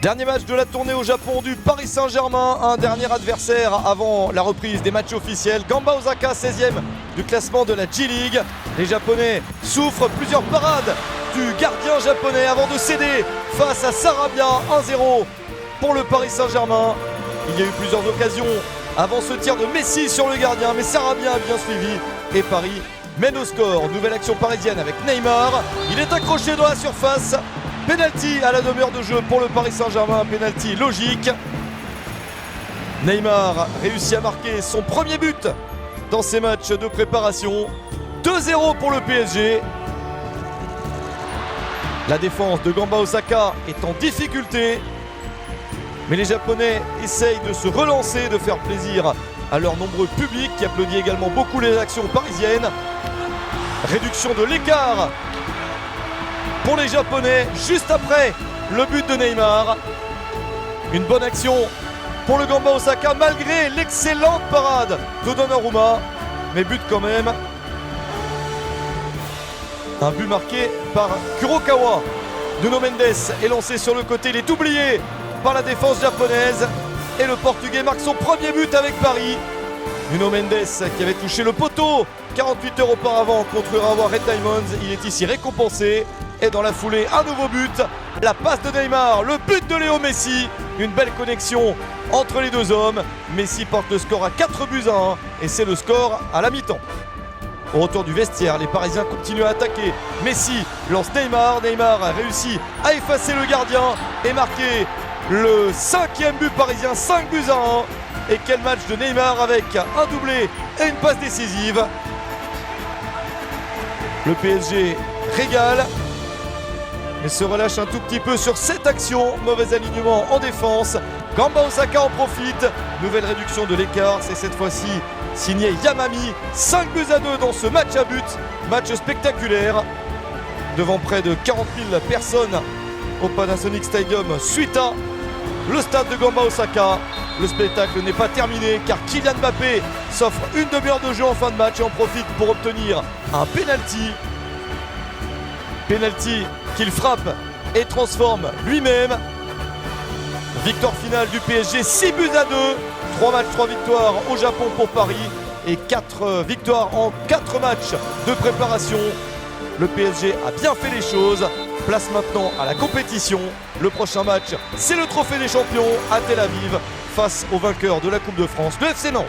Dernier match de la tournée au Japon du Paris Saint-Germain, un dernier adversaire avant la reprise des matchs officiels. Gamba Osaka, 16e du classement de la J-League. Les Japonais souffrent plusieurs parades du gardien japonais avant de céder face à Sarabia, 1-0 pour le Paris Saint-Germain. Il y a eu plusieurs occasions avant ce tir de Messi sur le gardien, mais Sarabia a bien suivi et Paris mène au score. Nouvelle action parisienne avec Neymar. Il est accroché dans la surface. Penalty à la demeure de jeu pour le Paris Saint-Germain, penalty logique. Neymar réussit à marquer son premier but dans ces matchs de préparation. 2-0 pour le PSG. La défense de Gamba Osaka est en difficulté. Mais les Japonais essayent de se relancer, de faire plaisir à leur nombreux public qui applaudit également beaucoup les actions parisiennes. Réduction de l'écart pour les Japonais juste après le but de Neymar. Une bonne action pour le Gamba Osaka malgré l'excellente parade de Donnarumma. Mais but quand même. Un but marqué par Kurokawa. Nuno Mendes est lancé sur le côté, il est oublié par la défense japonaise. Et le Portugais marque son premier but avec Paris. Nuno Mendes qui avait touché le poteau 48 heures auparavant contre Urawa Red Diamonds. Il est ici récompensé. Et dans la foulée, un nouveau but. La passe de Neymar, le but de Léo Messi. Une belle connexion entre les deux hommes. Messi porte le score à 4-1 et c'est le score à la mi-temps. Au retour du vestiaire, les Parisiens continuent à attaquer. Messi lance Neymar. Neymar a réussi à effacer le gardien et marquer le 5e but parisien, 5-1. Et quel match de Neymar avec un doublé et une passe décisive. Le PSG régale et se relâche un tout petit peu sur cette action. Mauvais alignement en défense. Gamba Osaka en profite. Nouvelle réduction de l'écart. C'est cette fois-ci signé Yamami. 5-2 dans ce match à but. Match spectaculaire. Devant près de 40 000 personnes au Panasonic Stadium Suita. Le stade de Gamba Osaka. Le spectacle n'est pas terminé car Kylian Mbappé s'offre une demi-heure de jeu en fin de match et en profite pour obtenir un penalty. Penalty qu'il frappe et transforme lui-même. Victoire finale du PSG, 6-2. 3 matchs, 3 victoires au Japon pour Paris et 4 victoires en 4 matchs de préparation. Le PSG a bien fait les choses. Place maintenant à la compétition. Le prochain match, c'est le Trophée des Champions à Tel Aviv face au vainqueur de la Coupe de France, le FC Nantes.